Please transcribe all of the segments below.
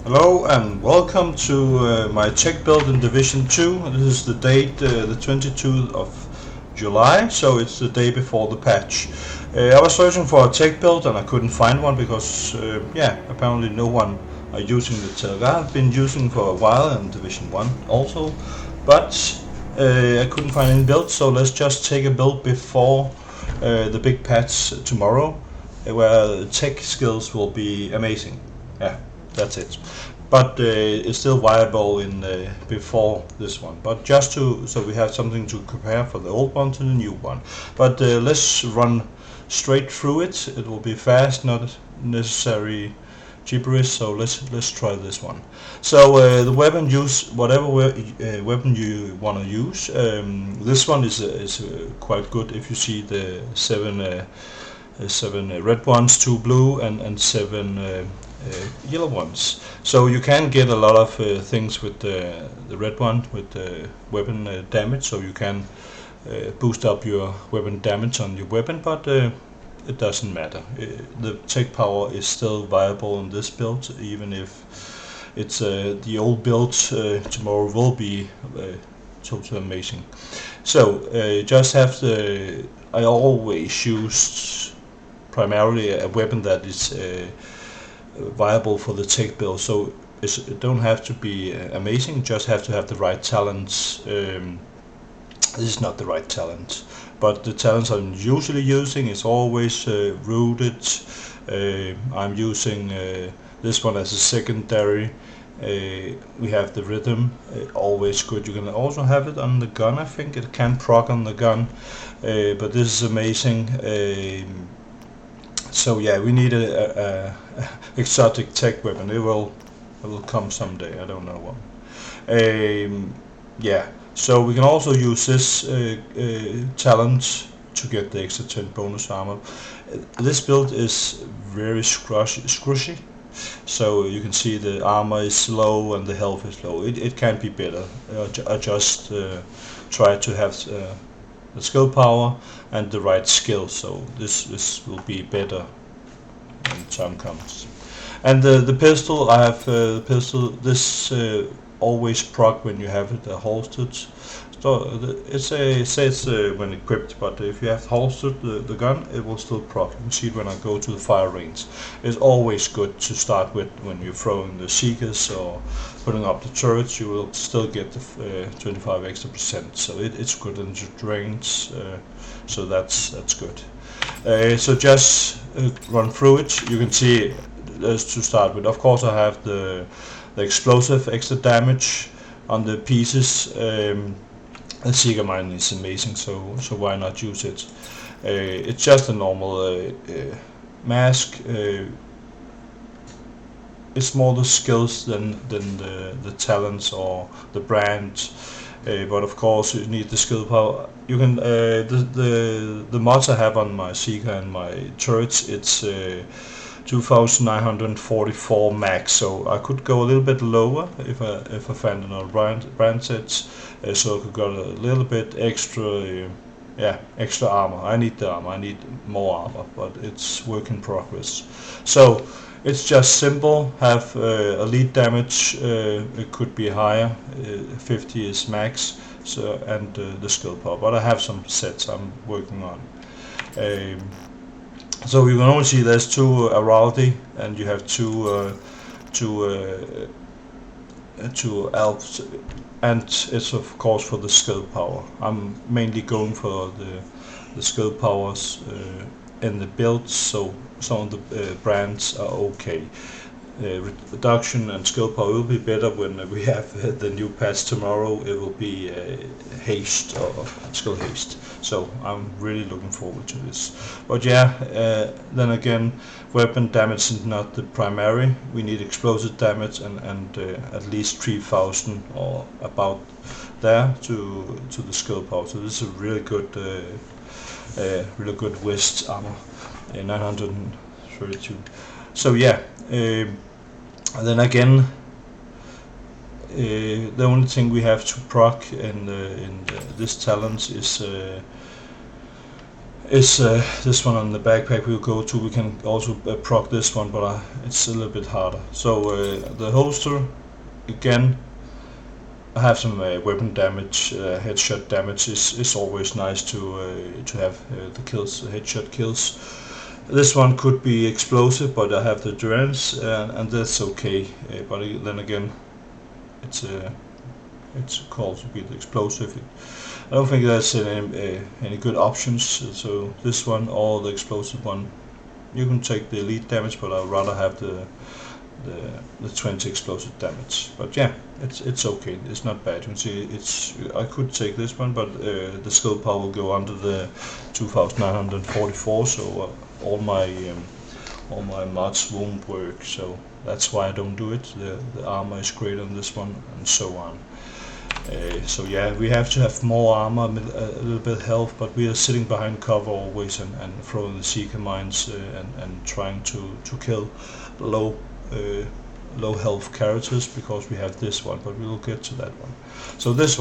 Hello and welcome to my tech build in Division 2. This is the date, the 22nd of July, so it's the day before the patch. I was searching for a tech build and I couldn't find one because, apparently no one are using the tech. I've been using for a while in Division 1 also, but I couldn't find any build, so let's just take a build before the big patch tomorrow, where tech skills will be amazing. Yeah, that's it. But it's still viable in before this one. But just so we have something to compare for the old one to the new one. But let's run straight through it. It will be fast, not necessary gibberish. So let's try this one. So the weapon use whatever weapon you want to use. This one is quite good if you see the seven red ones, 2 blue, and 7 yellow ones. So you can get a lot of things with the red one with the weapon damage. So you can boost up your weapon damage on your weapon, but it doesn't matter. The tech power is still viable in this build, even if it's the old build tomorrow will be totally amazing. So just have the. I always use primarily a weapon that is viable for the tech build. So it don't have to be amazing, just have to have the right talents. This is not the right talent, but the talents I'm usually using is always rooted. I'm using this one as a secondary. We have the rhythm, always good. You can also have it on the gun. I think it can proc on the gun, but this is amazing. So yeah, we need a exotic tech weapon. It will come someday. I don't know when. Yeah. So we can also use this talent to get the extra 10 bonus armor. This build is very squishy. So you can see the armor is low and the health is low. It can be better. I just try to have the skill power and the right skill, so this will be better when time comes. And the pistol, I have the pistol. This always proc when you have it holstered. So it says when equipped, but if you have holstered the gun, it will still proc. You can see it when I go to the fire range. It's always good to start with when you're throwing the seekers or putting up the turrets. You will still get the 25 extra percent. So it's good in the range. So that's good. So just run through it. You can see as to start with. Of course, I have the explosive extra damage on the pieces. The Seeker Mine is amazing, so why not use it? It's just a normal mask. It's more the skills than the talents or the brand. But of course you need the skill power. You can the mods I have on my Seeker and my turrets, it's 2944 max, so I could go a little bit lower if I find another brand sets, so I could go a little bit extra, extra armor. I need the armor, I need more armor, but it's work in progress. So it's just simple. Have elite damage, it could be higher, 50 is max, so and the skill power, but I have some sets I'm working on. So you can only see there's 2 Araldi, and you have two elves, and it's of course for the skill power. I'm mainly going for the skill powers in the builds, so some of the brands are okay. Reduction and skill power will be better when we have the new patch tomorrow. It will be haste or skill haste. So I'm really looking forward to this. But yeah, then again, weapon damage is not the primary. We need explosive damage and at least 3000 or about there to the skill power. So this is a really good West armor, 932. So yeah. And then again, the only thing we have to proc in this talent is is this one on the backpack we'll go to. We can also proc this one, but it's a little bit harder. So the holster, again, I have some weapon damage, headshot damage is always nice to have the kills, the headshot kills. This one could be explosive, but I have the endurance, and that's okay. But then again, it's called to be the explosive. I don't think there's any good options. So this one or the explosive one, you can take the elite damage, but I'd rather have the 20 explosive damage. But yeah, it's okay. It's not bad. You can see I could take this one, but the skill power will go under the 2,944. So all my mods won't work. So that's why I don't do it. The armor is great on this one, and so on. So yeah, we have to have more armor, a little bit health, but we are sitting behind cover always and throwing the seeker mines and trying to kill low health characters, because we have this one, but we will get to that one. So this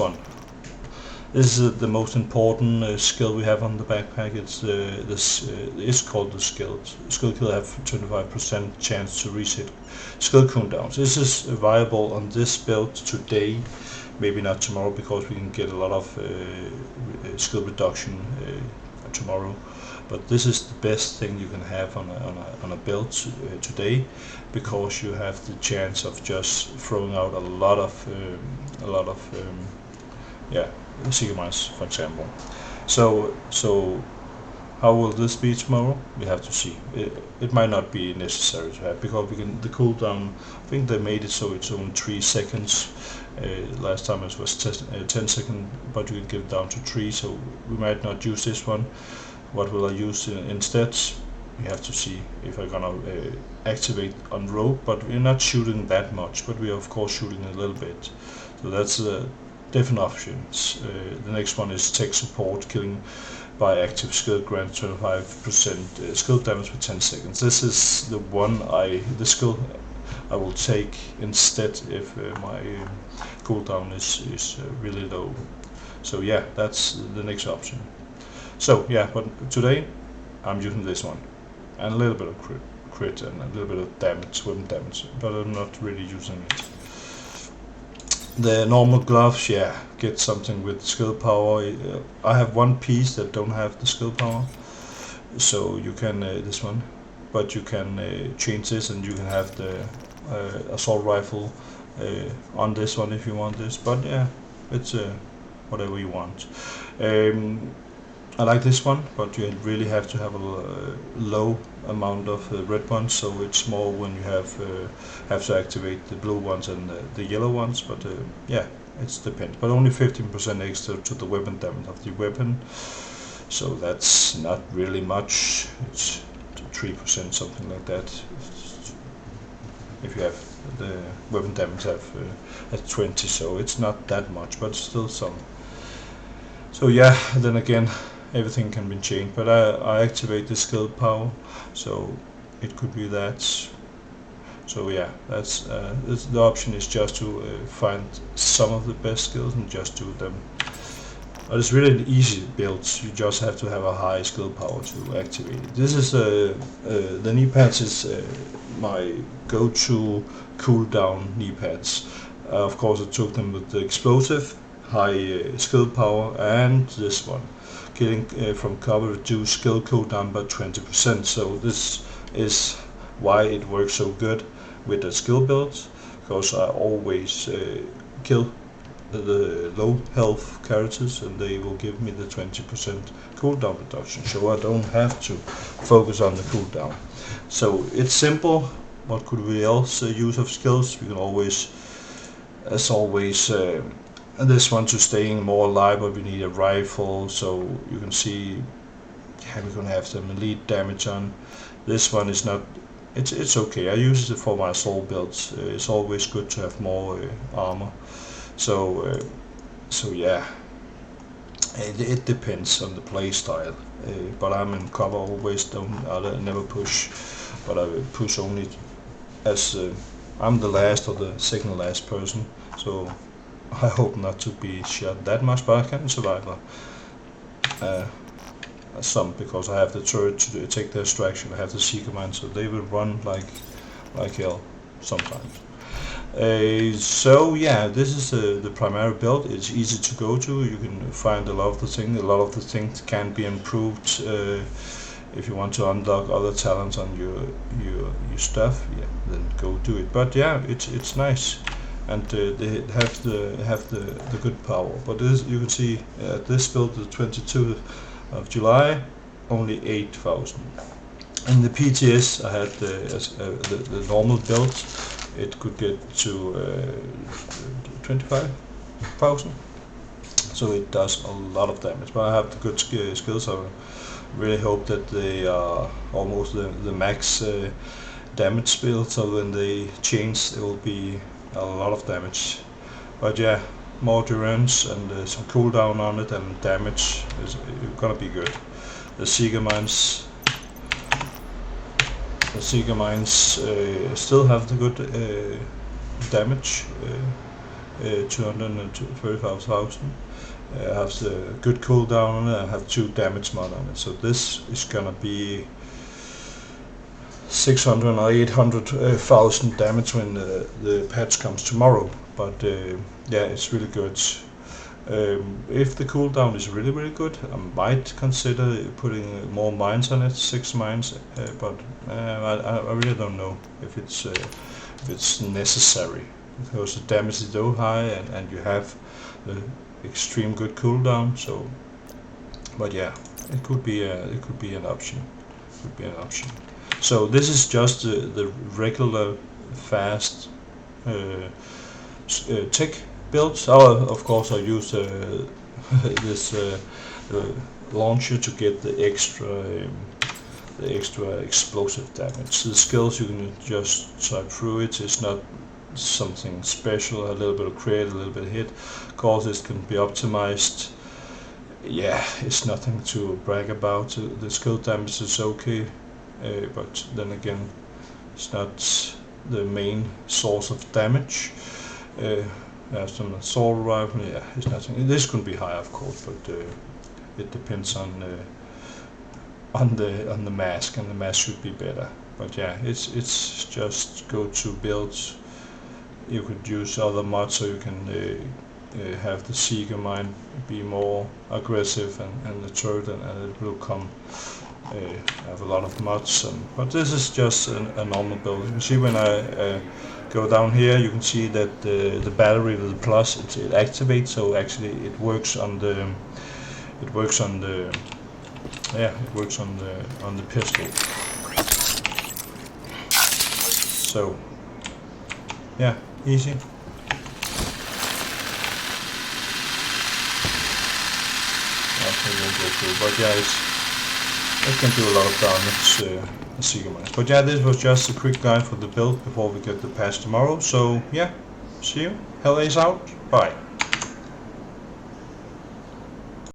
is the most important skill we have on the backpack. It's called the skill kill. Have 25% chance to reset skill cooldowns. This is viable on this build today. Maybe not tomorrow, because we can get a lot of skill reduction tomorrow. But this is the best thing you can have on a build today, because you have the chance of just throwing out a lot of seeker mines, for example. So how will this be tomorrow? We have to see. It might not be necessary to have, because the cooldown, I think they made it so it's only 3 seconds. Last time it was 10 seconds, but you can get it down to 3, so we might not use this one. What will I use instead? We have to see if I'm gonna activate on rogue, but we're not shooting that much, but we are of course shooting a little bit. So that's different options. The next one is tech support, killing by active skill, grant 25% skill damage for 10 seconds. This is the one the skill I will take instead if my cooldown is really low. So yeah, that's the next option. So yeah, but today I'm using this one, and a little bit of crit and a little bit of damage, weapon damage, but I'm not really using it. The normal gloves, yeah, get something with skill power. I have one piece that don't have the skill power, so you can this one, but you can change this, and you can have the assault rifle on this one if you want this. But yeah, it's whatever you want. I like this one, but you really have to have a low amount of red ones, so it's more when you have to activate the blue ones and the yellow ones. But yeah, it's depends. But only 15% extra to the weapon damage of the weapon, so that's not really much. It's 3%, something like that. If you have the weapon damage at 20, so it's not that much, but still some. So yeah, then again, everything can be changed, but I activate the skill power, so it could be that. So yeah, that's the option is just to find some of the best skills and just do them. But it's really an easy build. You just have to have a high skill power to activate it. This is the knee pads is my go-to cooldown knee pads. Of course, I took them with the explosive, high skill power, and this one, killing from cover, reduce skill cooldown by 20%. So this is why it works so good with the skill builds, because I always kill the low health characters, and they will give me the 20% cooldown reduction, so I don't have to focus on the cooldown. So it's simple. What could we else use of skills? We can always, as always, this one to staying more alive, but we need a rifle. So you can see, yeah, we're gonna have some elite damage on. This one is not. It's okay. I use it for my soul builds. It's always good to have more armor. So yeah, it depends on the play style. But I'm in cover always. I never push, but I push only as I'm the last or the second last person. So I hope not to be shot that much, but I can survive some, because I have the turret to take the extraction. I have the seeker mine, so they will run like hell sometimes. So yeah, this is the primary build. It's easy to go to. You can find a lot of the things. A lot of the things can be improved if you want to unlock other talents on your stuff. Yeah, then go do it. But yeah, it's nice, and they have the good power. But this, you can see this build, the 22nd of July, only 8,000. In the PTS, I had the normal build. It could get to 25,000, so it does a lot of damage. But I have the good skills. I really hope that they are almost the max damage build, so when they change, it will be a lot of damage. But yeah, more endurance and some cooldown on it, and damage is gonna be good. The Seeker Mines. The Seeker Mines still have the good damage, 235,000. Have the good cooldown on it. I have 2 damage mod on it. So this is gonna be 600 or 800,000 damage when the patch comes tomorrow. But yeah, it's really good. If the cooldown is really good, I might consider putting more mines on it, 6 mines, but I really don't know if it's necessary, because the damage is so high, and you have the extreme good cooldown. So, but yeah, it could be an option. So this is just the regular fast tech builds. Of course, I use this launcher to get the extra explosive damage. The skills, you can just type through it. It's not something special. A little bit of crit, a little bit of hit. Of course, it can be optimized. Yeah, it's nothing to brag about. The skill damage is okay, but then again, it's not the main source of damage. Have some assault rifle. Yeah, it's nothing. This could be high, of course, but it depends on the mask, and the mask should be better. But yeah, it's just go to builds. You could use other mods, so you can have the Seeker Mine be more aggressive, and the turret, and it will come. Have a lot of mods, but this is just a normal build. You can see when I go down here, you can see that the battery with the plus, it activates. So actually, it works on the pistol. So yeah, easy. Okay, we'll go through, but yeah, it can do a lot of damage, Seeker Mines. But yeah, this was just a quick guide for the build before we get the patch tomorrow. So yeah, see you. Hell is out. Bye.